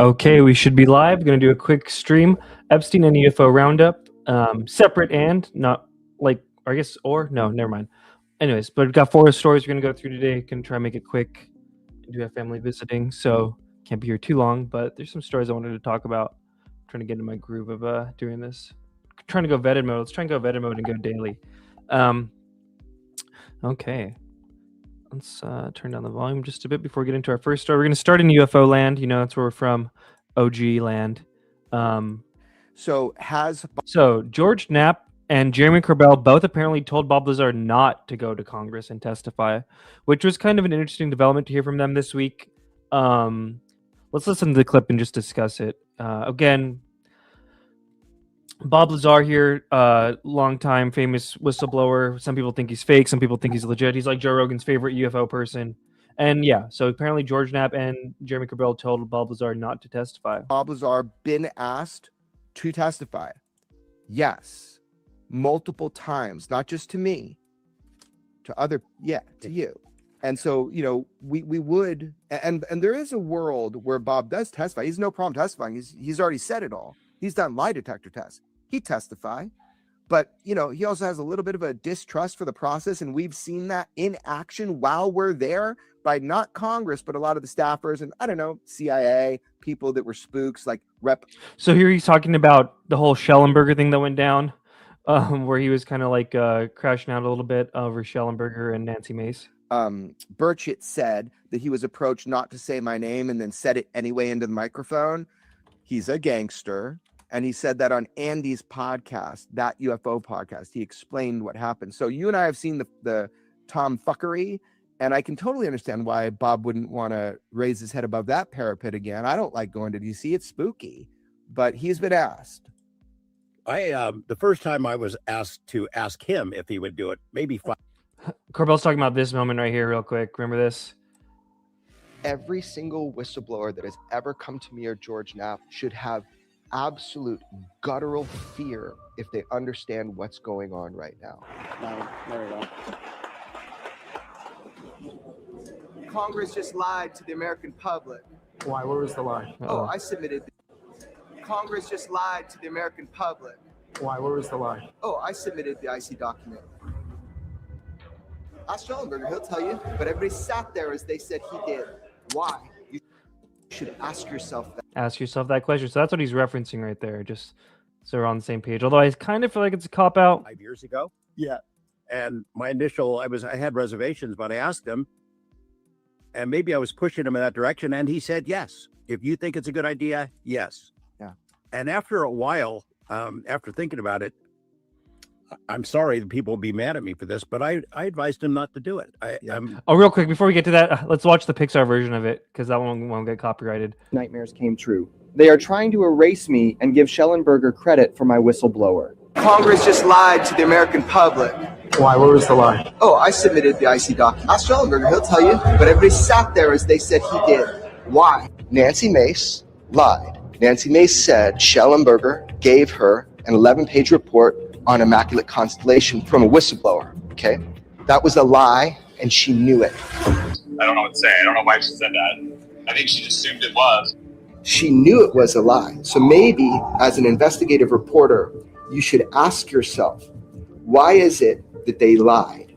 Okay, we should be live. We're going to do a quick stream. Epstein and UFO roundup. Separate and not like, I guess, or no, never mind. Anyways, but we've got 4 stories we're going to go through today. Can try and make it quick. We do have family visiting, so can't be here too long, but there's some stories I wanted to talk about. I'm trying to get into my groove of doing this. I'm trying to go vetted mode. Let's try and go vetted mode and go daily. Okay. Let's turn down the volume just a bit before we get into our first story. We're going to start in UFO land. You know, that's where we're from. OG land. So George Knapp and Jeremy Corbell both apparently told Bob Lazar not to go to Congress and testify, which was kind of an interesting development to hear from them this week. Let's listen to the clip and just discuss it. Again, Bob Lazar here, longtime famous whistleblower. Some people think he's fake. Some people think he's legit. He's like Joe Rogan's favorite UFO person. And yeah, so apparently George Knapp and Jeremy Corbell told Bob Lazar not to testify. Bob Lazar been asked to testify. Yes. Multiple times, not just to me, to you. And so, you know, we would, and there is a world where Bob does testify. He's no problem testifying. He's already said it all. He's done lie detector tests. He testify, but you know, he also has a little bit of a distrust for the process. And we've seen that in action while we're there by not Congress, but a lot of the staffers and I don't know, CIA people that were spooks like Rep. So here he's talking about the whole Schellenberger thing that went down, where he was kind of like crashing out a little bit over Schellenberger and Nancy Mace. Burchett said that he was approached not to say my name and then said it anyway into the microphone. He's a gangster. And he said that on Andy's podcast, that UFO podcast, he explained what happened. So you and I have seen the Tom fuckery, and I can totally understand why Bob wouldn't want to raise his head above that parapet again. I don't like going to DC. It's spooky, but he's been asked. The first time I was asked to ask him if he would do it, maybe 5. Corbell's talking about this moment right here real quick. Remember this? Every single whistleblower that has ever come to me or George Knapp should have absolute guttural fear if they understand what's going on right now. No, there we go. Congress just lied to the American public. Why? Where was the lie? Oh, I submitted. Congress just lied to the American public. Why? Where was the lie? Oh, I submitted the IC document. Ask Schellenberger, he'll tell you. But everybody sat there as they said he did. Why? You should ask yourself that. Ask yourself that question. So that's what he's referencing right there, just so we're on the same page. Although I kind of feel like it's a cop-out. 5 years ago. Yeah. And my initial, I had reservations, but I asked him, and maybe I was pushing him in that direction, and he said, yes. If you think it's a good idea, yes. Yeah. And after a while, after thinking about it, I'm sorry that people will be mad at me for this, but I advised him not to do it. Real quick, before we get to that, let's watch the Pixar version of it, because that one won't get copyrighted. Nightmares came true. They are trying to erase me and give Schellenberger credit for my whistleblower. Congress just lied to the American public. Why? Where was the lie? Oh, I submitted the IC document. Ask Schellenberger, he'll tell you. But everybody sat there as they said he did. Why? Nancy Mace lied. Nancy Mace said Schellenberger gave her an 11-page report on Immaculate Constellation from a whistleblower, okay? That was a lie, and she knew it. I don't know what to say. I don't know why she said that. I think she just assumed it was. She knew it was a lie. So maybe, as an investigative reporter, you should ask yourself, why is it that they lied?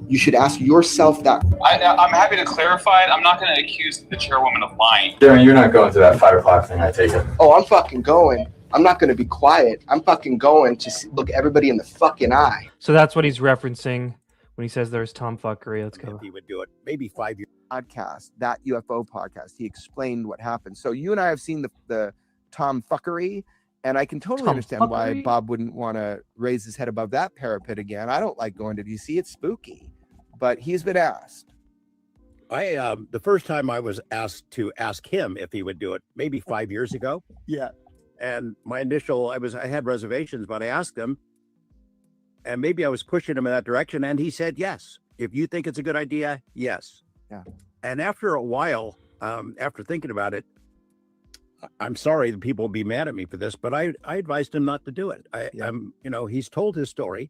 You should ask yourself that. I'm happy to clarify it. I'm not going to accuse the chairwoman of lying. Jeremy, you're not going to that 5 o'clock thing, I take it. Oh, I'm fucking going. I'm not going to be quiet. I'm fucking going to look everybody in the fucking eye. So that's what he's referencing when he says there's tomfuckery. Let's go. If he would do it, maybe 5 years. Podcast, that UFO podcast, he explained what happened. So you and I have seen the Tom fuckery, and I can totally understand why Bob wouldn't want to raise his head above that parapet again. I don't like going to DC. It's spooky, but he's been asked. The first time I was asked to ask him if he would do it, maybe 5 years ago. Yeah. And my initial, I had reservations, but I asked him, and maybe I was pushing him in that direction, and he said, yes. If you think it's a good idea, yes. Yeah. And after a while, after thinking about it, I'm sorry that people will be mad at me for this, but I advised him not to do it. He's told his story.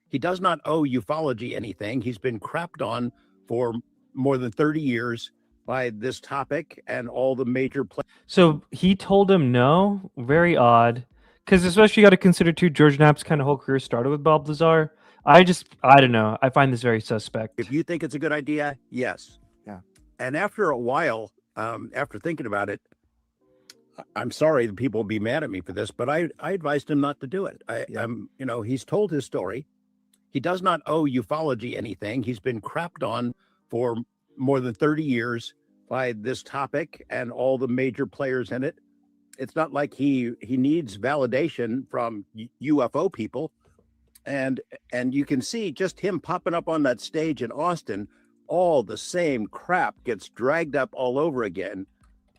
He does not owe ufology anything. He's been crapped on for more than 30 years by this topic and all the major players. So he told him no. Very odd. Because especially you got to consider too, George Knapp's kind of whole career started with Bob Lazar. I don't know. I find this very suspect. If you think it's a good idea, yes. Yeah. And after a while, after thinking about it, I'm sorry that people will be mad at me for this, but I advised him not to do it. He's told his story. He does not owe ufology anything. He's been crapped on for more than 30 years by this topic and all the major players in it. It's not like he needs validation from UFO people. And you can see just him popping up on that stage in Austin, all the same crap gets dragged up all over again.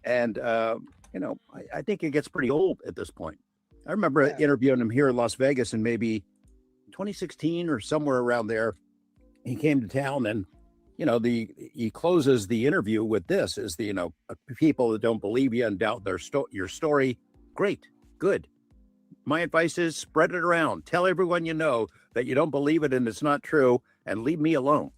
And, I think it gets pretty old at this point. I remember interviewing him here in Las Vegas in maybe 2016 or somewhere around there. He came to town and, he closes the interview with this is people that don't believe you and doubt your story. Great. Good. My advice is spread it around. Tell everyone you know that you don't believe it and it's not true, and leave me alone.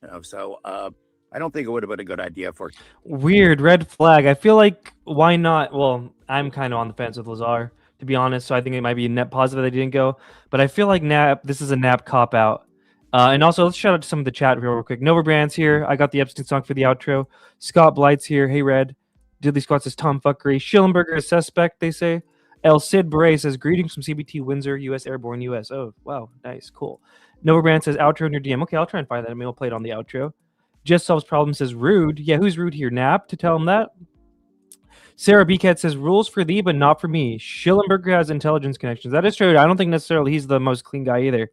I don't think it would have been a good idea for Weird red flag. I feel like why not? Well, I'm kind of on the fence with Lazar, to be honest. So I think it might be a net positive that he didn't go. But I feel like this is a Knapp cop out. And also, let's shout out to some of the chat real quick. Nova Brand's here. I got the Epstein song for the outro. Scott Blight's here. Hey, Red. Diddley Squad says Tom Fuckery. Schillenberger is suspect, they say. El Cid Beret says, greetings from CBT Windsor, U.S. Airborne, U.S. Oh, wow. Nice. Cool. Nova Brand says, outro in your DM. Okay, I'll try and find that. I mean, we'll play it on the outro. Just Solves Problem says, rude. Yeah, who's rude here? Knapp to tell him that? Sarah Becat says, rules for thee, but not for me. Schillenberger has intelligence connections. That is true. I don't think necessarily he's the most clean guy either.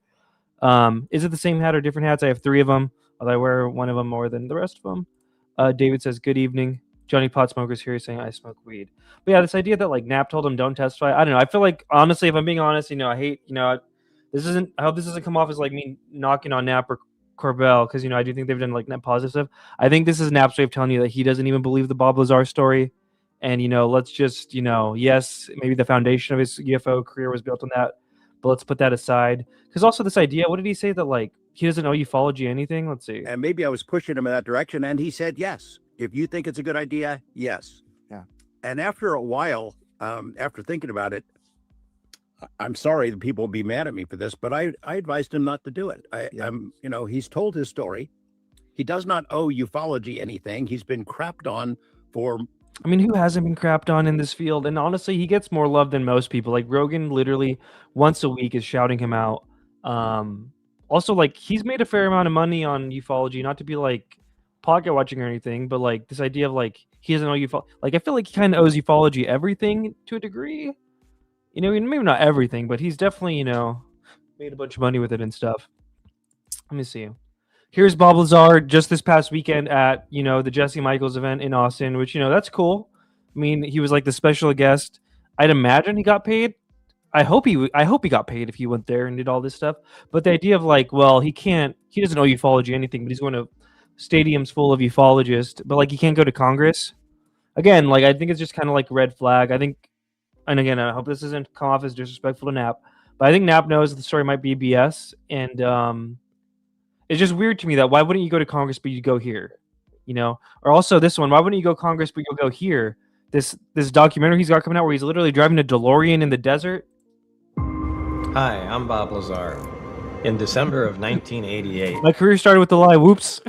Is it the same hat or different hats? I have 3 of them, although I wear one of them more than the rest of them. David says, good evening. Johnny Potsmoker's here saying, I smoke weed. But yeah, this idea that like Knapp told him don't testify, I don't know. I feel like, honestly, if I'm being honest, I hate, I hope this doesn't come off as like me knocking on Knapp or Corbell, because, I do think they've done like net positive stuff. I think this is Knapp's way of telling you that he doesn't even believe the Bob Lazar story. And, let's just, yes, maybe the foundation of his UFO career was built on that, but let's put that aside. Because also this idea, what did he say that like he doesn't know ufology anything? Let's see. And maybe I was pushing him in that direction, and he said yes. If you think it's a good idea, yes. Yeah. And after a while, after thinking about it, I'm sorry that people will be mad at me for this, but I advised him not to do it. He's told his story. He does not owe ufology anything. He's been crapped on for... I mean, who hasn't been crapped on in this field? And honestly, he gets more love than most people. Like Rogan literally once a week is shouting him out. Also, like, he's made a fair amount of money on ufology, not to be like pocket watching or anything, but like this idea of like he doesn't know ufology. Like, I feel like he kind of owes ufology everything to a degree. Maybe not everything, but he's definitely, made a bunch of money with it and stuff. Let me see. Here's Bob Lazar just this past weekend at, the Jesse Michaels event in Austin, which, that's cool. I mean, he was like the special guest. I'd imagine he got paid. I hope he got paid if he went there and did all this stuff. But the idea of like, well, he doesn't know ufology anything, but he's going to stadiums full of ufologists, but like he can't go to Congress. Again, like I think it's just kind of like red flag. I think, and again, I hope this doesn't come off as disrespectful to Knapp, but I think Knapp knows the story might be BS, and it's just weird to me that why wouldn't you go to Congress but you go here, or also this one, why wouldn't you go Congress but you'll go here? This documentary he's got coming out where he's literally driving a DeLorean in the desert. Hi, I'm Bob Lazar. In December of 1988, my career started with the lie. Whoops.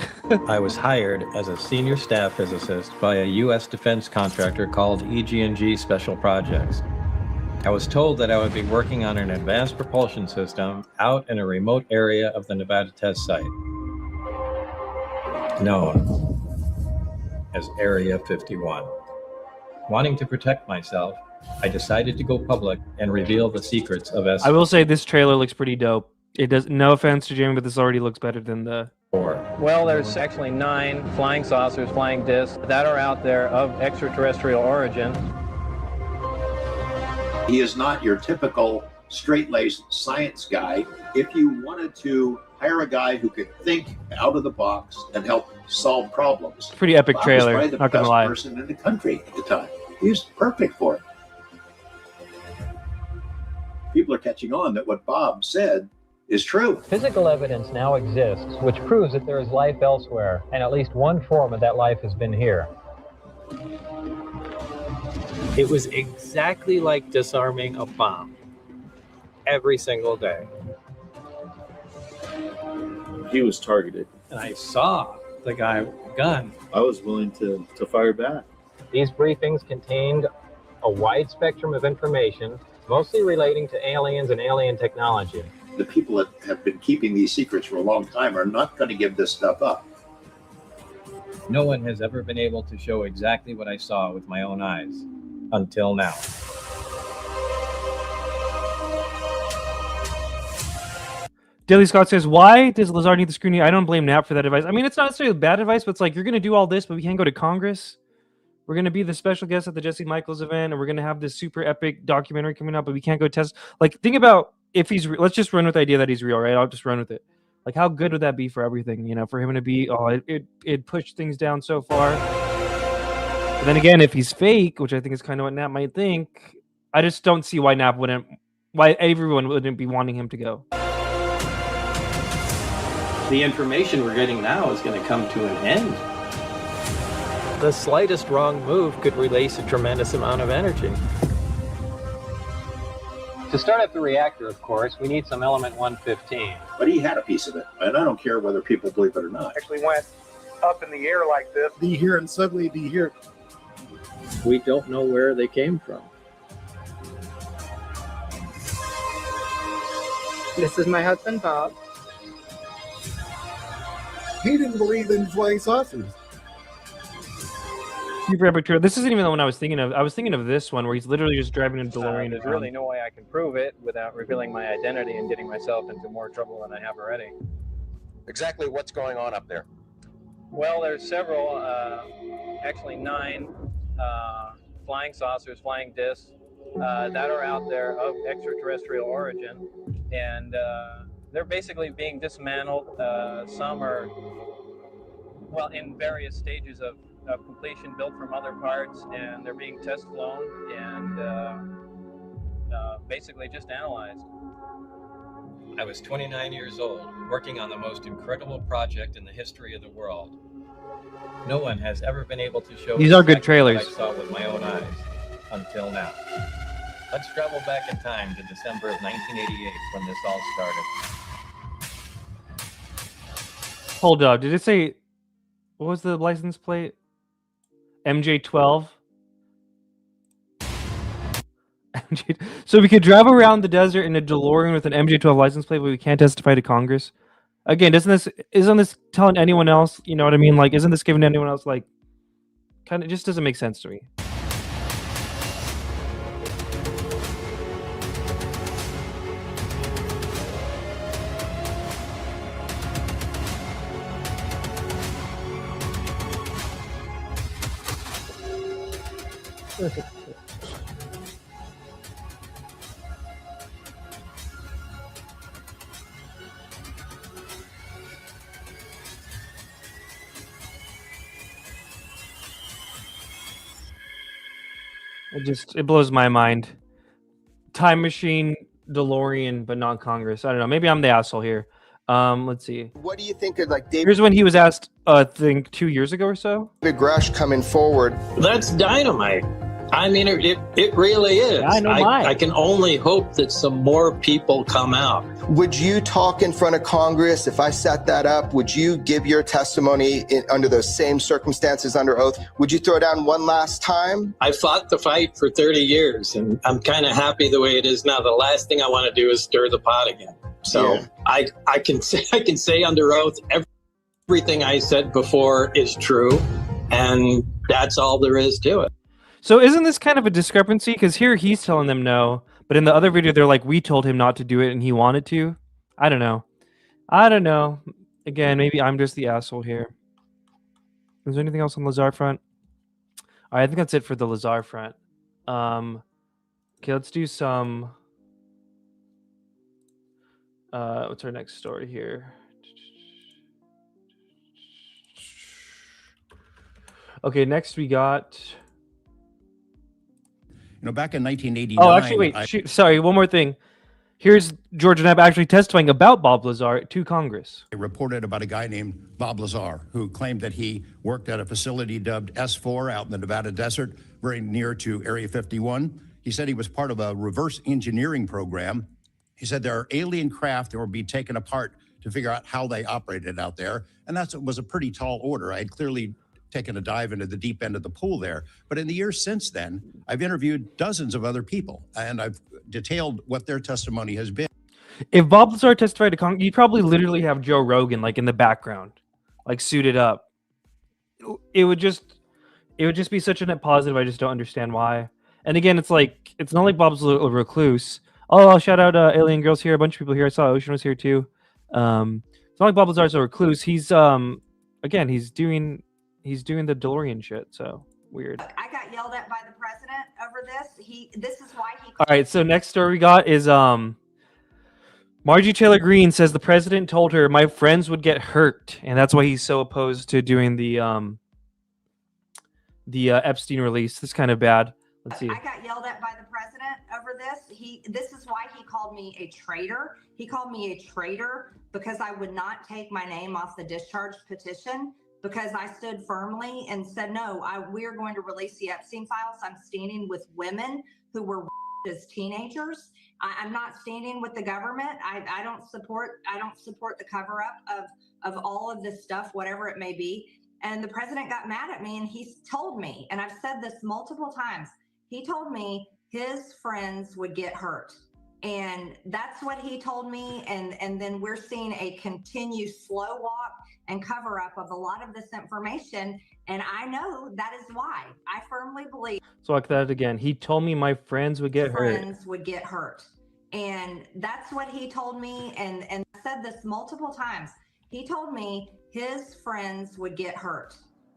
I was hired as a senior staff physicist by a U.S. defense contractor called EG&G Special Projects. I was told that I would be working on an advanced propulsion system out in a remote area of the Nevada test site, known as Area 51. Wanting to protect myself, I decided to go public and reveal the secrets of S4. I will say this trailer looks pretty dope. It does. No offense to Jamie, but this already looks better than the... Well, there's actually 9 flying saucers, flying discs that are out there of extraterrestrial origin. He is not your typical straight-laced science guy. If you wanted to hire a guy who could think out of the box and help solve problems, pretty epic Bob trailer. was probably the best person in the country at the time. He was perfect for it. People are catching on that what Bob said is true. Physical evidence now exists which proves that there is life elsewhere, and at least one form of that life has been here. It was exactly like disarming a bomb every single day. He was targeted. And I saw the guy with the gun. I was willing to fire back. These briefings contained a wide spectrum of information, mostly relating to aliens and alien technology. The people that have been keeping these secrets for a long time are not going to give this stuff up. No one has ever been able to show exactly what I saw with my own eyes until now. Daily Scott says, why does Lazar need the scrutiny? I don't blame Knapp for that advice. I mean, it's not necessarily bad advice, but it's like, you're going to do all this, but we can't go to Congress. We're going to be the special guest at the Jesse Michaels event, and we're going to have this super epic documentary coming out, but we can't go test. Like, think about if he's, let's just run with the idea that he's real, right? I'll just run with it. Like, how good would that be for everything, you know, for him to be, it pushed things down so far. But then again, if he's fake, which I think is kind of what Knapp might think, I just don't see why why everyone wouldn't be wanting him to go. The information we're getting now is going to come to an end. The slightest wrong move could release a tremendous amount of energy. To start up the reactor, of course, we need some element 115. But he had a piece of it, and I don't care whether people believe it or not. Actually went up in the air like this. Be here and suddenly be here. We don't know where they came from. This is my husband, Bob. He didn't believe in flying saucers. Super epic trailer. This isn't even the one I was thinking of. I was thinking of this one where he's literally just driving a DeLorean. There's really no way I can prove it without revealing my identity and getting myself into more trouble than I have already. Exactly what's going on up there? Well, there's several, actually 9 flying saucers, flying discs that are out there of extraterrestrial origin, and they're basically being dismantled. Some are, well, in various stages of completion, built from other parts, and they're being test flown and basically just analyzed. I was 29 years old, working on the most incredible project in the history of the world. No one has ever been able to show These are good exactly what trailers. I saw with my own eyes until now. Let's travel back in time to December of 1988 when this all started. Hold up. Did it say, what was the license plate? MJ12? So we could drive around the desert in a DeLorean with an MJ12 license plate, but we can't testify to Congress? Again, isn't this telling anyone else, you know what I mean? Like, isn't this giving anyone else, like, kind of just doesn't make sense to me. It blows my mind. Time machine, DeLorean, but not Congress. I don't know. Maybe I'm the asshole here. Let's see. What do you think of like David? Here's when he was asked, I think 2 years ago or so. David Grush coming forward. That's dynamite. I mean, it really is. Yeah, I know mine. I can only hope that some more people come out. Would you talk in front of Congress if I set that up? Would you give your testimony under those same circumstances under oath? Would you throw down one last time? I fought the fight for 30 years, and I'm kind of happy the way it is now. The last thing I want to do is stir the pot again. So yeah. I can say under oath everything I said before is true, and that's all there is to it. So isn't this kind of a discrepancy? Because here he's telling them no, but in the other video they're like, we told him not to do it and he wanted to. I don't know. Again, maybe I'm just the asshole here. Is there anything else on Lazar front? All right, I think that's it for the Lazar front. Okay, let's do some. What's our next story here? Okay, next we got. You know, back in 1989. Oh, actually, wait. Sorry, one more thing. Here's George Knapp actually testifying about Bob Lazar to Congress. They reported about a guy named Bob Lazar who claimed that he worked at a facility dubbed S4 out in the Nevada desert, very near to Area 51. He said he was part of a reverse engineering program. He said there are alien craft that will be taken apart to figure out how they operated out there. And that was a pretty tall order. I had clearly taken a dive into the deep end of the pool there. But in the years since then, I've interviewed dozens of other people, and I've detailed what their testimony has been. If Bob Lazar testified to Congress, you'd probably literally have Joe Rogan like in the background, like suited up. It would just be such a net positive. I just don't understand why. And again, it's like it's not like Bob's a recluse. Oh, I'll shout out Alien Girls here. A bunch of people here. I saw Ocean was here too. It's not like Bob Lazar's a recluse. He's again, he's doing the DeLorean shit. So weird. I got yelled at by the president over this. This is why he. All right. So next story we got is Marjorie Taylor Greene says the president told her my friends would get hurt, and that's why he's so opposed to doing the Epstein release. This is kind of bad. Let's see. I got yelled at by the president over this. This is why he called me a traitor. He called me a traitor because I would not take my name off the discharge petition, because I stood firmly and said, no, we are going to release the Epstein files. I'm standing with women who were as teenagers. I'm not standing with the government. I don't support the cover up of all of this stuff, whatever it may be. And the president got mad at me, and he's told me, and I've said this multiple times, he told me his friends would get hurt. And that's what he told me. And then we're seeing a continued slow walk and cover up of a lot of this information. And I know that is why. I firmly believe. So like that again. He told me my friends would get hurt. Friends would get hurt. And that's what he told me. And I said this multiple times. He told me his friends would get hurt.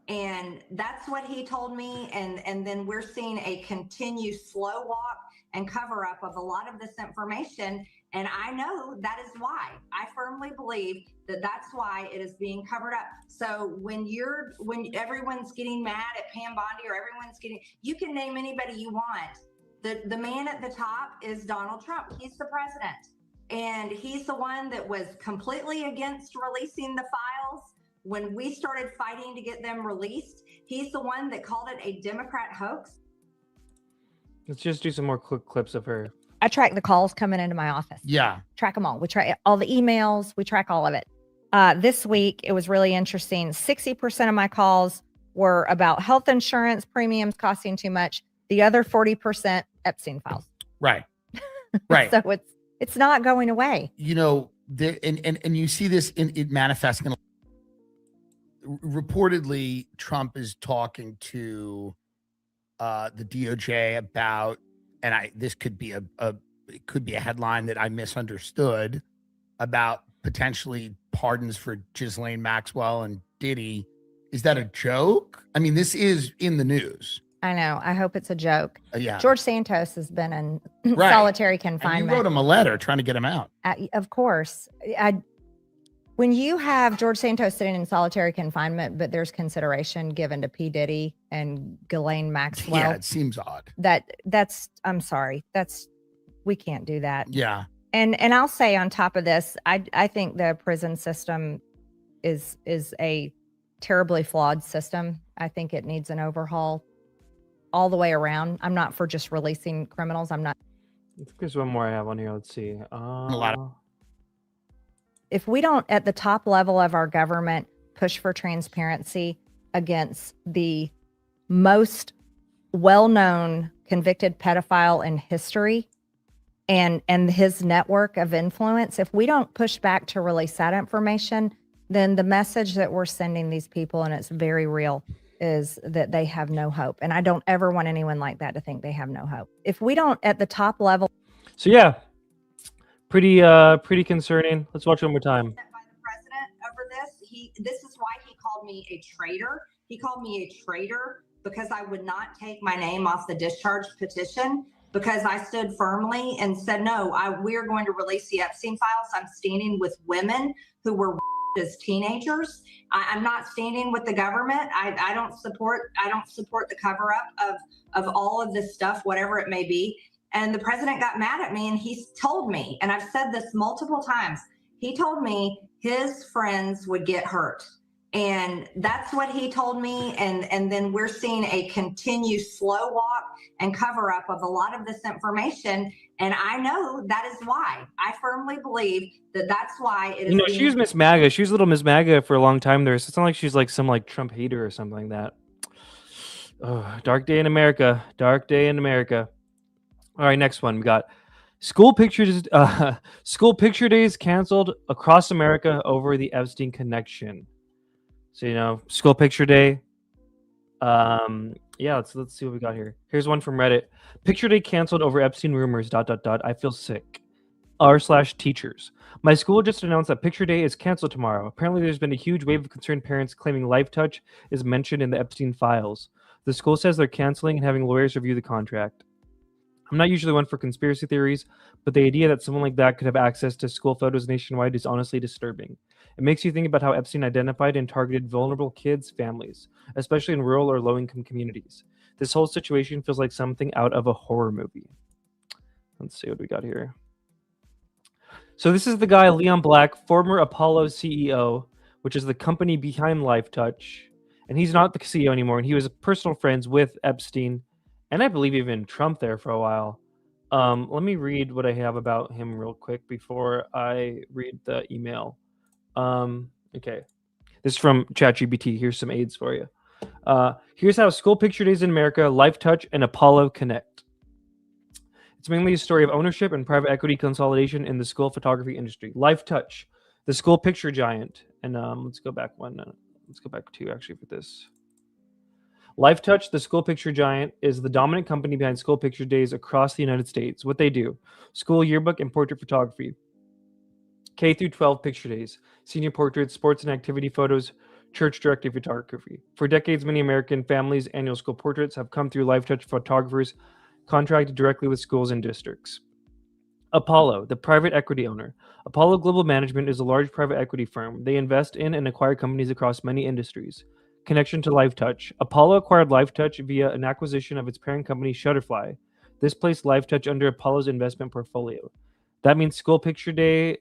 And that's what he told me. And then we're seeing a continued slow walk and cover up of a lot of this information. And I know that is why. I firmly believe that that's why it is being covered up. So when everyone's getting mad at Pam Bondi, or you can name anybody you want. The man at the top is Donald Trump. He's the president. And he's the one that was completely against releasing the files. When we started fighting to get them released, he's the one that called it a Democrat hoax. Let's just do some more quick clips of her. I track the calls coming into my office. Yeah. Track them all. We track all the emails. We track all of it. This week, it was really interesting. 60% of my calls were about health insurance premiums costing too much. The other 40% Epstein files. Right. Right. So it's not going away. You know, and you see this it manifesting. Reportedly, Trump is talking to the DOJ about, and this could be it could be a headline that I misunderstood, about potentially pardons for Ghislaine Maxwell and Diddy. Is that a joke? I mean, this is in the news. I know. I hope it's a joke. Yeah. George Santos has been in Right. solitary confinement. And you wrote him a letter trying to get him out. Of course. When you have George Santos sitting in solitary confinement, but there's consideration given to P. Diddy and Ghislaine Maxwell. Yeah, it seems odd. That's I'm sorry. We can't do that. Yeah. And I'll say on top of this, I think the prison system is a terribly flawed system. I think it needs an overhaul all the way around. I'm not for just releasing criminals. I'm not. I think there's one more I have on here. Let's see. A lot of. If we don't, at the top level of our government, push for transparency against the most well-known convicted pedophile in history and his network of influence, if we don't push back to release that information, then the message that we're sending these people, and it's very real, is that they have no hope. And I don't ever want anyone like that to think they have no hope. If we don't, at the top level. So yeah, pretty concerning. Let's watch it one more time. By the president over this, this is why he called me a traitor. He called me a traitor because I would not take my name off the discharge petition, because I stood firmly and said, no, we're going to release the Epstein files. I'm standing with women who were as teenagers. I'm not standing with the government. I don't support the cover up of all of this stuff, whatever it may be. And the president got mad at me, and he told me, and I've said this multiple times, he told me his friends would get hurt. And that's what he told me. And then we're seeing a continued slow walk and cover up of a lot of this information. And I know that is why. I firmly believe that that's why it is. You know, she was Miss MAGA. She was little Miss MAGA for a long time there. So it's not like she's like some like Trump hater or something like that. Oh, dark day in America. Dark day in America. All right, next one. We got school picture days canceled across America over the Epstein connection. So, you know, school picture day. Yeah, let's see what we got here. Here's one from Reddit. Picture day canceled over Epstein rumors. ... I feel sick. r/teachers. My school just announced that picture day is canceled tomorrow. Apparently, there's been a huge wave of concerned parents claiming Life Touch is mentioned in the Epstein files. The school says they're canceling and having lawyers review the contract. I'm not usually one for conspiracy theories, but the idea that someone like that could have access to school photos nationwide is honestly disturbing. It makes you think about how Epstein identified and targeted vulnerable kids' families, especially in rural or low-income communities. This whole situation feels like something out of a horror movie. Let's see what we got here. So this is the guy, Leon Black, former Apollo CEO, which is the company behind Life Touch. And he's not the CEO anymore, and he was personal friends with Epstein, and I believe even Trump there for a while. Let me read what I have about him real quick before I read the email. Okay. This is from ChatGPT. Here's some aids for you. Here's how school picture days in America, Life Touch, and Apollo connect. It's mainly a story of ownership and private equity consolidation in the school photography industry. Life Touch, the school picture giant. And let's go back one. Let's go back two, actually, for this. Life Touch, the school picture giant, is the dominant company behind school picture days across the United States. What they do: school yearbook and portrait photography, K through 12 picture days, senior portraits, sports and activity photos, church directed photography. For decades, many American families' annual school portraits have come through Life Touch photographers contracted directly with schools and districts. Apollo, the private equity owner. Apollo Global Management is a large private equity firm. They invest in and acquire companies across many industries. Connection to Life Touch. Apollo acquired Life Touch via an acquisition of its parent company, Shutterfly. This placed Life Touch under Apollo's investment portfolio. That means school picture day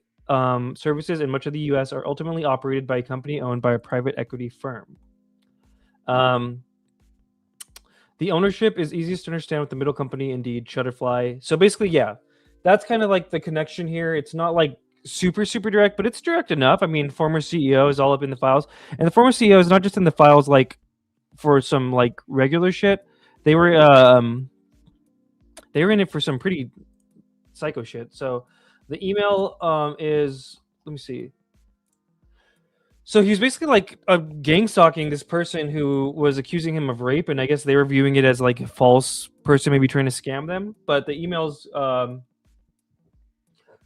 services in much of the U.S. are ultimately operated by a company owned by a private equity firm. The ownership is easiest to understand with the middle company, Indeed, Shutterfly. So basically, yeah, that's kind of like the connection here. It's not like super direct, but it's direct enough. I mean, former CEO is all up in the files, and the former CEO is not just in the files like for some like regular shit. They were in it for some pretty psycho shit. So the email is, let me see. So he was basically like gang stalking this person who was accusing him of rape, and I guess they were viewing it as like a false person, maybe trying to scam them. But the emails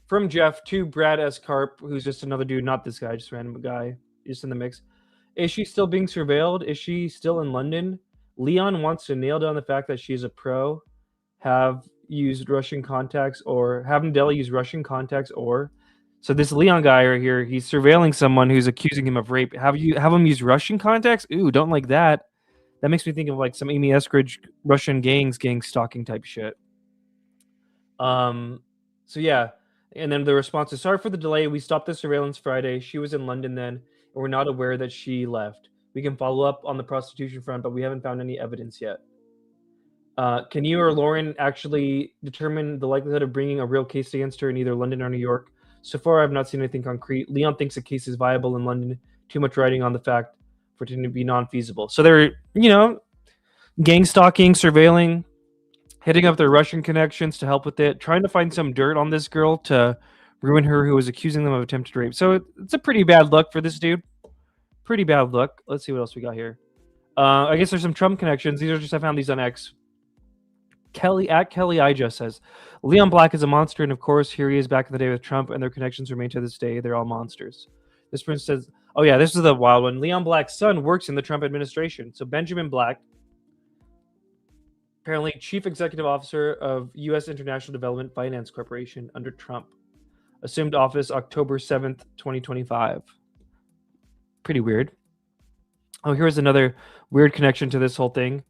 from Jeff to Brad S. Karp, who's just another dude, not this guy, just a random guy, just in the mix. Is she still being surveilled? Is she still in London? Leon wants to nail down the fact that she's a pro, have used Russian contacts, or have Nadella use Russian contacts, or... So this Leon guy right here, he's surveilling someone who's accusing him of rape. Have him use Russian contacts? Ooh, don't like that. That makes me think of like some Amy Eskridge Russian gang stalking type shit. So yeah. And then the response is, sorry for the delay. We stopped the surveillance Friday. She was in London then, and we're not aware that she left. We can follow up on the prostitution front, but we haven't found any evidence yet. Can you or Lauren actually determine the likelihood of bringing a real case against her in either London or New York? So far, I've not seen anything concrete. Leon thinks the case is viable in London. Too much writing on the fact for it to be non-feasible. So they're, gang stalking, surveilling, hitting up their Russian connections to help with it, trying to find some dirt on this girl to ruin her who was accusing them of attempted rape. So it's a pretty bad look for this dude. Pretty bad look. Let's see what else we got here. I guess there's some Trump connections. These are just, I found these on X. Kelly Ija says, Leon Black is a monster, and of course, here he is back in the day with Trump, and their connections remain to this day. They're all monsters. This person says, oh yeah, this is the wild one. Leon Black's son works in the Trump administration. So Benjamin Black, apparently chief executive officer of U.S. International Development Finance Corporation under Trump, assumed office October 7th, 2025. Pretty weird. Oh, here's another weird connection to this whole thing.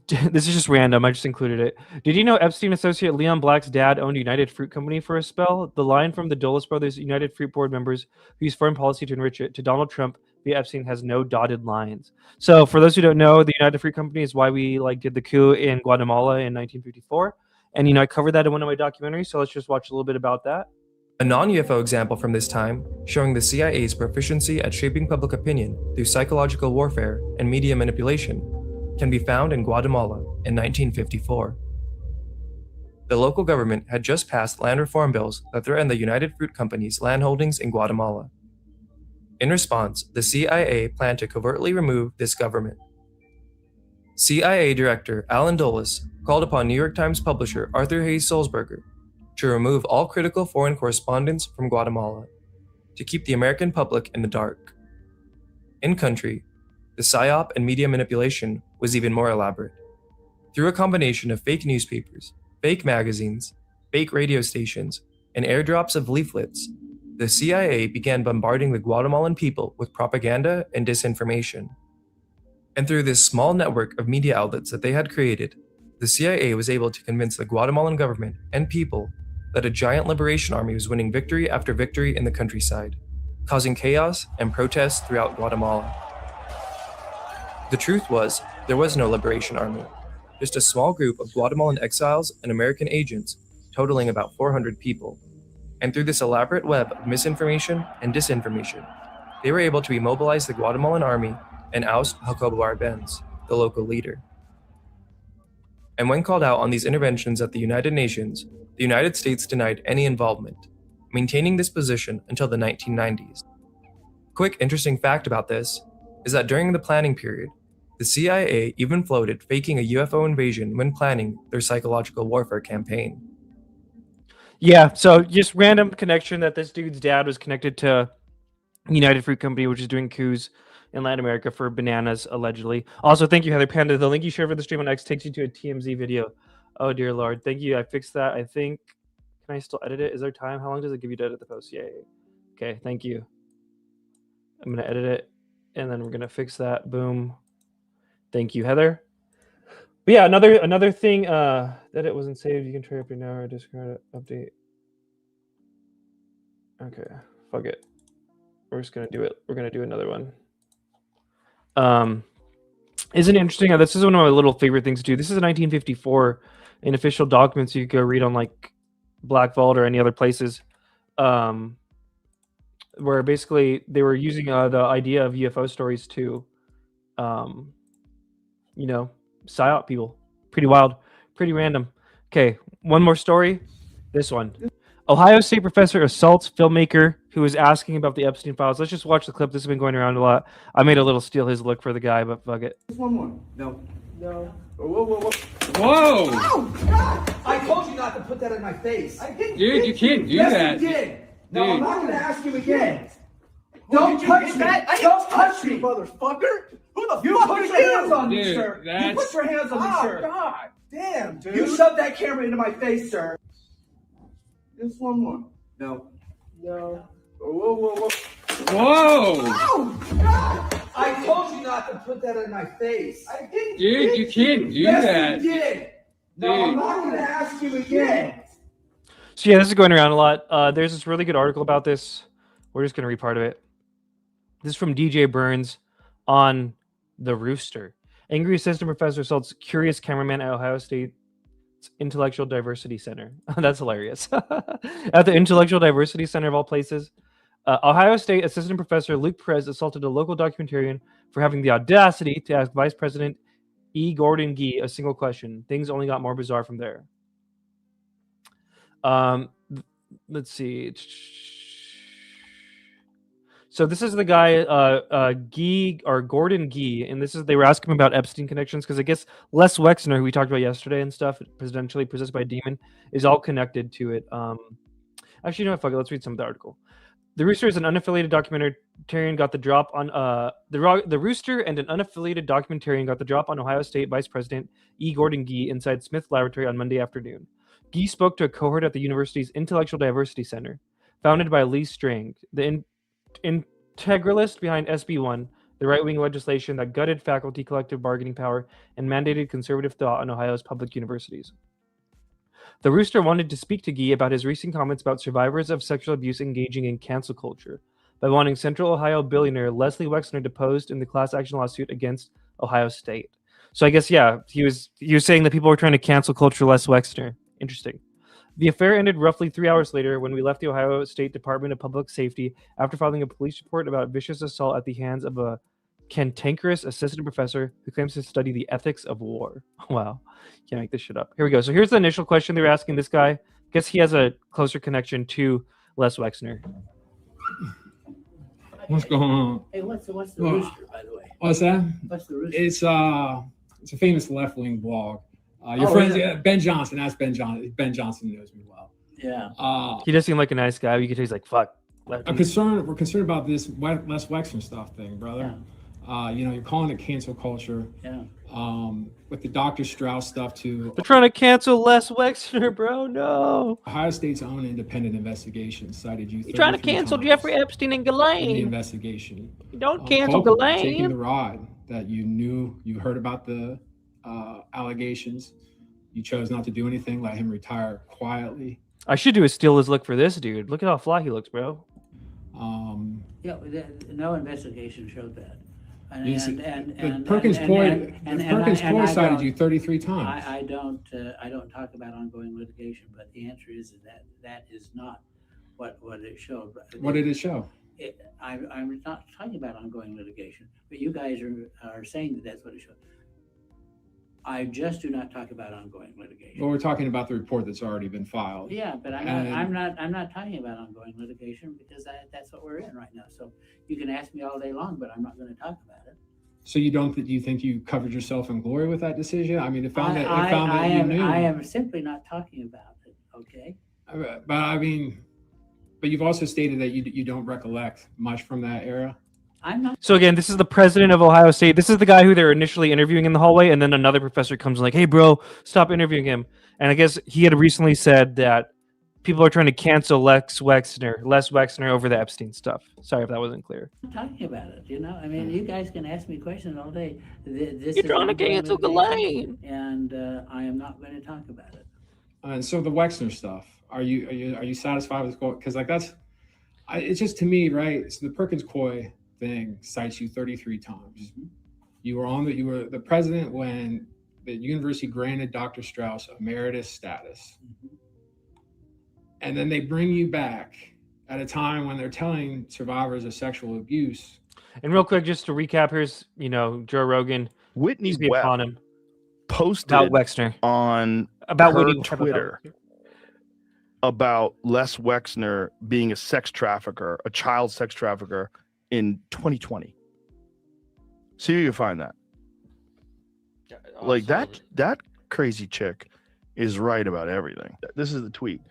This is just random. I just included it. Did you know Epstein associate Leon Black's dad owned United Fruit Company for a spell? The line from the Dulles brothers, United Fruit board members who use foreign policy to enrich it, to Donald Trump via Epstein has no dotted lines. So, for those who don't know, the United Fruit Company is why we did the coup in Guatemala in 1954, and I covered that in one of my documentaries. So let's just watch a little bit about that. A non-UFO example from this time, showing the CIA's proficiency at shaping public opinion through psychological warfare and media manipulation, can be found in Guatemala in 1954. The local government had just passed land reform bills that threatened the United Fruit Company's land holdings in Guatemala. In response, the CIA planned to covertly remove this government. CIA Director Alan Dulles called upon New York Times publisher Arthur Hayes Sulzberger to remove all critical foreign correspondence from Guatemala, to keep the American public in the dark. In country, the PSYOP and media manipulation was even more elaborate. Through a combination of fake newspapers, fake magazines, fake radio stations, and airdrops of leaflets, the CIA began bombarding the Guatemalan people with propaganda and disinformation. And through this small network of media outlets that they had created, the CIA was able to convince the Guatemalan government and people that a giant liberation army was winning victory after victory in the countryside, causing chaos and protests throughout Guatemala. The truth was, there was no liberation army, just a small group of Guatemalan exiles and American agents totaling about 400 people. And through this elaborate web of misinformation and disinformation, they were able to immobilize the Guatemalan army and oust Jacobo Arbenz, the local leader. And when called out on these interventions at the United Nations, the United States denied any involvement, maintaining this position until the 1990s. Quick interesting fact about this is that during the planning period, the CIA even floated faking a UFO invasion when planning their psychological warfare campaign. Yeah, so just random connection that this dude's dad was connected to United Fruit Company, which is doing coups in Latin America for bananas, allegedly. Also, thank you, Heather Panda. The link you shared for the stream on X takes you to a TMZ video. Oh, dear Lord. Thank you. I fixed that. I think, can I still edit it? Is there time? How long does it give you to edit the post? Yay. Okay, thank you. I'm going to edit it, and then we're going to fix that. Boom. Thank you, Heather. But yeah, another thing that it wasn't saved. You can try up your now or discard it. Update. Okay, fuck it. We're just going to do it. We're going to do another one. Isn't it interesting? This is one of my little favorite things to do. This is 1954 in official documents you could go read on Black Vault or any other places, where basically they were using the idea of UFO stories to, psyop people. Pretty wild, pretty random. Okay, one more story. This one. Ohio State professor assaults filmmaker who was asking about the Epstein files. Let's just watch the clip. This has been going around a lot. I made a little steal his look for the guy, but fuck it. One more. No. Whoa. God! I told you not to put that in my face. I didn't. Dude, you can't do that. Yes, you did. No, I'm not going to ask you again. Don't touch me. Don't touch me, motherfucker. Who the fuck put your hands on me, sir? You put your hands on me, sir. God damn, dude. You shoved that camera into my face, sir. Just one more. No. Whoa. I told you not to put that in my face. I didn't. Dude, you can't do that. Yes, you did. No, I'm not going to ask you again. So yeah, this is going around a lot. There's this really good article about this. We're just going to read part of it. This is from DJ Burns on The Rooster. Angry assistant professor assaults curious cameraman at Ohio State Intellectual Diversity Center. That's hilarious. At the Intellectual Diversity Center of all places, Ohio State assistant professor Luke Perez assaulted a local documentarian for having the audacity to ask Vice President E. Gordon Gee a single question. Things only got more bizarre from there. Let's see. So this is the guy, Gee or Gordon Gee, and they were asking him about Epstein connections because I guess Les Wexner, who we talked about yesterday and stuff, potentially possessed by a demon, is all connected to it. Actually, no, fuck it. Let's read some of the article. The Rooster is an unaffiliated documentarian got the drop on the Rooster and an unaffiliated documentarian got the drop on Ohio State Vice President E. Gordon Gee inside Smith Laboratory on Monday afternoon. Gee spoke to a cohort at the university's Intellectual Diversity Center, founded by Lee Strang, the integralist behind SB1, the right-wing legislation that gutted faculty collective bargaining power and mandated conservative thought in Ohio's public universities. The Rooster wanted to speak to Gee about his recent comments about survivors of sexual abuse engaging in cancel culture by wanting Central Ohio billionaire Leslie Wexner deposed in the class action lawsuit against Ohio State. So I guess, yeah, he was saying that people were trying to cancel culture Les Wexner. Interesting. The affair ended roughly 3 hours later when we left the Ohio State Department of Public Safety after filing a police report about vicious assault at the hands of a cantankerous assistant professor who claims to study the ethics of war. Wow. Can't make this shit up. Here we go. So here's the initial question they were asking this guy. Guess he has a closer connection to Les Wexner. What's going on? Hey, what's the Rooster, by the way? What's that? What's the Rooster? It's a famous left wing blog. Your friends, Ben Johnson. That's Ben Johnson. Ben Johnson knows me well. Yeah. He does seem like a nice guy. You could tell he's like, fuck. We're concerned about this Les Wexner stuff thing, brother. Yeah. You're calling it cancel culture. Yeah. With the Dr. Strauss stuff too. They're trying to cancel Les Wexner, bro. No. Ohio State's own independent investigation cited you. You're trying to cancel Jeffrey Epstein and in the Ghislaine. investigation. You don't cancel Ghislaine. Taking the rod that you heard about the allegations. You chose not to do anything. Let him retire quietly. I should do a steal his look for this dude. Look at how fly he looks, bro. Yeah, no investigation showed that. Perkins Coy cited you 33 times. I don't talk about ongoing litigation, but the answer is that is not what it showed. What did it show? I'm not talking about ongoing litigation, but you guys are saying that that's what it showed. I just do not talk about ongoing litigation. Well, we're talking about the report that's already been filed. Yeah, but I'm not talking about ongoing litigation because that's what we're in right now. So you can ask me all day long, but I'm not going to talk about it. So you think you covered yourself in glory with that decision? I mean, it found that you knew. I am simply not talking about it. Okay. But you've also stated that you don't recollect much from that era. I'm not. So again, this is the president of Ohio State. This is the guy who they're initially interviewing in the hallway, and then another professor comes like, "Hey, bro, stop interviewing him." And I guess he had recently said that people are trying to cancel Les Wexner over the Epstein stuff. Sorry if that wasn't clear. I'm talking about it. I mean, you guys can ask me questions all day. You're trying to cancel Ghislaine, and I am not going to talk about it. And so the Wexner stuff, are you satisfied with? Because it's just to me, right? So the Perkins Coy thing cites you 33 times. Mm-hmm. You were the president when the university granted Dr. Strauss emeritus status. Mm-hmm. And then they bring you back at a time when they're telling survivors of sexual abuse. And real quick, just to recap, here's Joe Rogan. Whitney upon him posted about Wexner on her Twitter about Les Wexner being a sex trafficker, a child sex trafficker in 2020. See if you can find that. Like that crazy chick is right about everything. This is the tweet.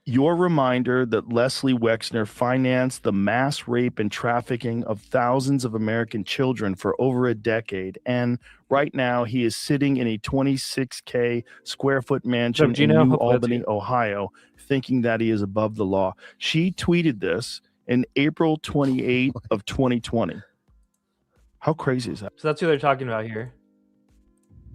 Your reminder that Leslie Wexner financed the mass rape and trafficking of thousands of American children for over a decade. And right now he is sitting in a 26K square foot mansion in New Albany, Ohio, thinking that he is above the law. She tweeted this in April 28 of 2020. How crazy is that? So that's who they're talking about here.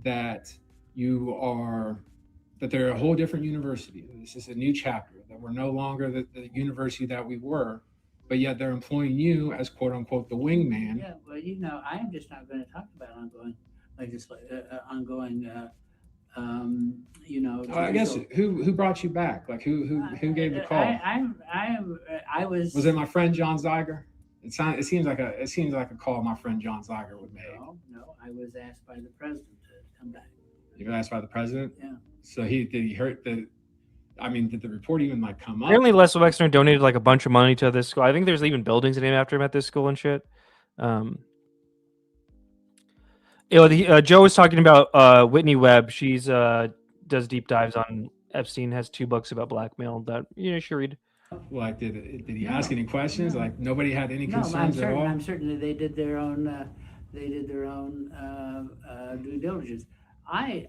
That they're a whole different university. This is a new chapter, that we're no longer the university that we were, but yet they're employing you as quote unquote the wingman. Yeah, well, I am just not going to talk about ongoing I guess who brought you back? Like who gave the call? Was it my friend John Zeiger? It seems like a call my friend John Zeiger would make. No, I was asked by the president to come back. You were asked by the president? Yeah. So did the report even come up? Apparently Les Wexner donated a bunch of money to this school. I think there's even buildings named after him at this school and shit. Joe was talking about Whitney Webb. She's does deep dives on Epstein, has 2 books about blackmail that you should read. Like, did he ask any questions? Like, nobody had any concerns at all? I'm certain that they did their own due diligence. I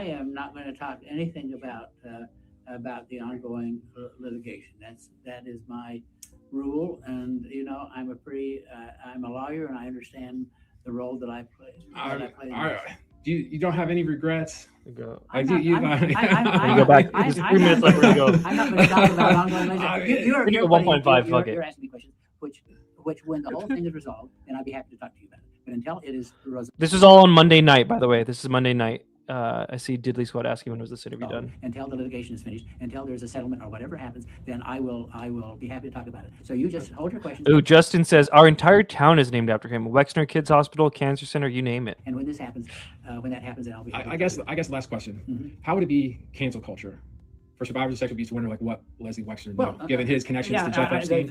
am not going to talk anything about about the ongoing litigation. That is my rule, and you know, I'm a lawyer, and I understand the role that I play. You don't have any regrets? Go. I'm go not- back. I'm- It's 3 I'm minutes not- left. We're gonna go. I'm not going to talk about ongoing litigation. You're 1.5. Fuck you're it. asking me questions, which when the whole thing is resolved, then I'd be happy to talk to you about it. But until it is resolved, This is all on Monday night, by the way. This is Monday night. I see Diddley Squad asking when was this interview done. until the litigation is finished, until there's a settlement or whatever happens, then I will be happy to talk about it. So you just hold your questions. Ooh, Justin says our entire town is named after him. Wexner Kids Hospital, Cancer Center, you name it. And when this happens, when that happens, then I'll be. I guess last question. How would it be cancel culture for survivors of sexual abuse to wonder like what Leslie Wexner knew, given his connections to Jeff Epstein?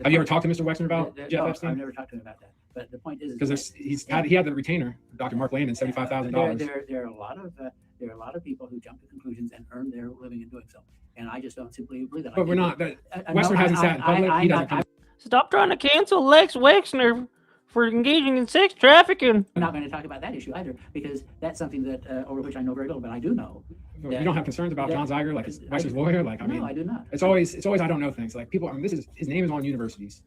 Have you ever talked to Mr. Wexner about Jeff no, Epstein? I've never talked to him about that. But the point is, Because he had the retainer, Dr. Mark Landon, $75,000. There are a lot of people who jump to conclusions and earn their living in doing so, and I just don't simply believe that. But we're not. Wexner hasn't sat in public. He doesn't come. Stop trying to cancel Lex Wexner for engaging in sex trafficking. I'm not going to talk about that issue either, because that's something that over which I know very little, but I do know. You don't have concerns about John Zeiger, like Wexner's lawyer? Like, I mean, no, I do not. It's always I don't know things. Like people, I mean, his name is on universities.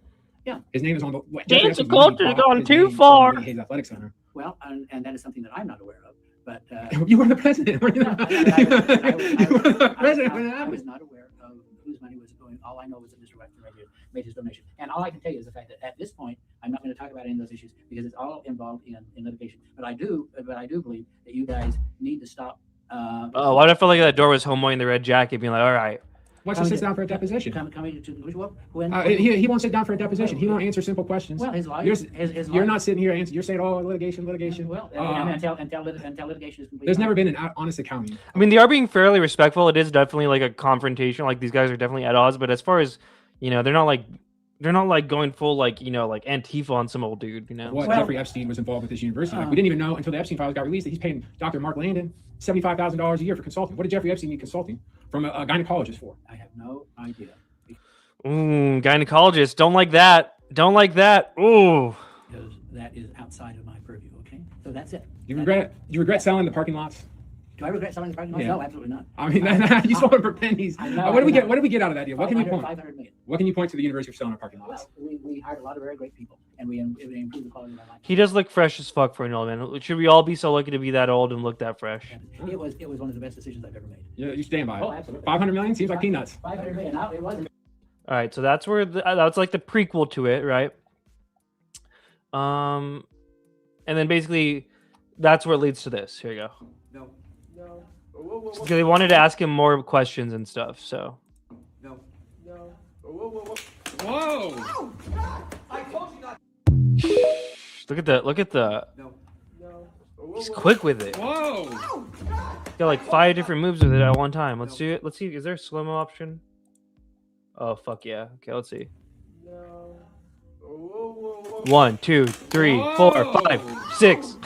Yeah. His name is on the. Cancel culture has gone too far. His athletic center. Well, and that is something that I'm not aware of. But you were the president. I was not aware of whose money was going. All I know was that Mr. Wexner made his donation, and all I can tell you is the fact that at this point, I'm not going to talk about any of those issues because it's all involved in litigation. But I do believe that you guys need to stop. Oh, why do I feel like that door was homoing the red jacket, being like, all right. Wexner sits down for a deposition. Coming to when he won't sit down for a deposition. He won't answer simple questions. Well, his lawyer, you're not sitting here answering. You're saying, "Oh, litigation." Well, until litigation is complete. There's never been an honest accounting. I mean, they are being fairly respectful. It is definitely like a confrontation. Like these guys are definitely at odds. But as far as they're not like going full like like Antifa on some old dude. Jeffrey Epstein was involved with this university. Like, we didn't even know until the Epstein files got released that he's paying Dr. Mark Landon $75,000 a year for consulting. What did Jeffrey Epstein need consulting from a gynecologist for? I have no idea. Ooh, gynecologist. Don't like that. Don't like that. Ooh. Because that is outside of my purview. Okay, so that's it. You regret selling the parking lots? Do I regret selling the parking lots? Yeah. No, absolutely not. I mean, you sold them for pennies. What do we get? What do we get out of that deal? What can you point? 500 million. What can you point to the university for selling our parking lots? Well, we hired a lot of very great people, and we improved the quality of our life. He does look fresh as fuck for an old man. Should we all be so lucky to be that old and look that fresh? It was one of the best decisions I've ever made. Yeah, you stand by it. Oh, absolutely. 500 million seems like peanuts. 500 million. No, it wasn't. All right, so that's where that's like the prequel to it, right? And then basically that's where it leads to this. Here you go. No. Because they wanted to ask him more questions and stuff. So. No. Whoa! I told you not. Look at the. No. He's quick with it. Whoa! Got like 5 different moves with it at one time. Let's do it. Let's see. Is there a slow-mo option? Oh fuck yeah. Okay, let's see. 1, 2, 3, 4, 5, 6.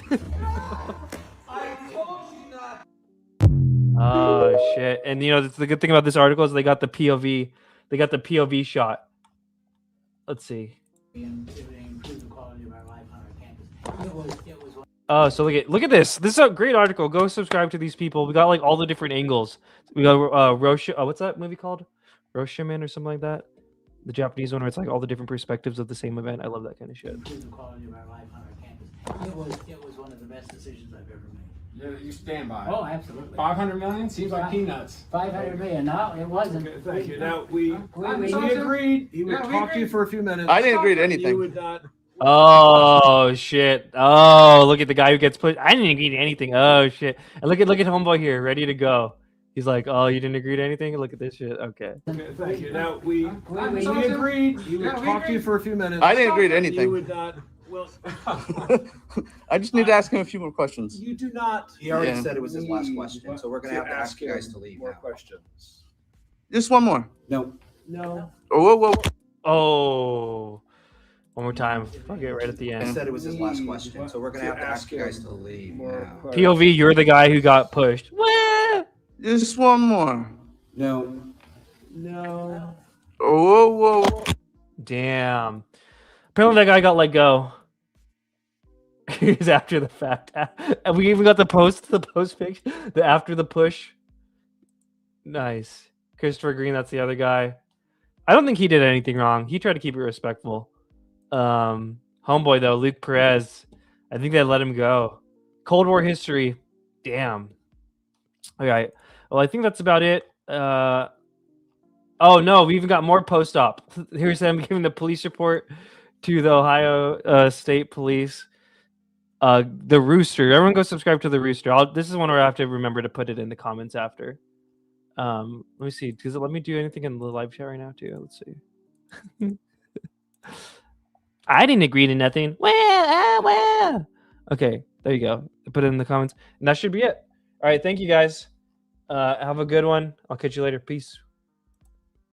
Oh shit! And the good thing about this article is they got the POV. They got the POV shot. Let's see. We improved the quality of our life on our campus. It was. Oh, so look at this. This is a great article. Go subscribe to these people. We got like all the different angles. We got what's that movie called? Roshiman or something like that. The Japanese one where it's like all the different perspectives of the same event. I love that kind of shit. Improved the quality of our life on our campus. It was one of the best decisions I've ever made. Yeah, you stand by it. Oh, absolutely. 500 million seems like peanuts. 500 million. No, it wasn't. Okay, thank you. Now we agreed. He would talk to you for a few minutes. I didn't agree to anything. You would not. Oh shit! Oh, look at the guy who gets pushed. I didn't agree to anything. Oh shit! And look at homeboy here, ready to go. He's like, oh, you didn't agree to anything? Look at this shit. Okay. Okay, thank you. Now we agreed. He would talk to you for a few minutes. I didn't agree to anything. You would not. Well, I just need to ask him a few more questions. you do not. He already said it was his last question, so we're gonna have to ask you guys to leave more now. questions. Just one more. No. No. Oh, whoa. Oh, one more time. Fuck it, right at the He end. said it was his last question, so we're gonna have to ask you guys to leave now. POV, you're the guy who got pushed. Wah! Just one more. No. No. Oh, whoa. Damn. Apparently that guy got let go. He's after the fact. And we even got the post picture, the after the push. Nice. Christopher Green, that's the other guy. I don't think he did anything wrong. He tried to keep it respectful. Homeboy, though, Luke Perez, I think they let him go. Cold War history. Damn. All right. Well, I think that's about it. Oh, no, we even got more post-op. Here's them giving the police report to the Ohio State Police. The Rooster. Everyone go subscribe to the Rooster. This is one where I have to remember to put it in the comments after. Let me see. Does it let me do anything in the live chat right now too? Let's see. I didn't agree to nothing. Well. Okay, there you go. Put it in the comments, and that should be it. All right, thank you guys. Have a good one. I'll catch you later. Peace.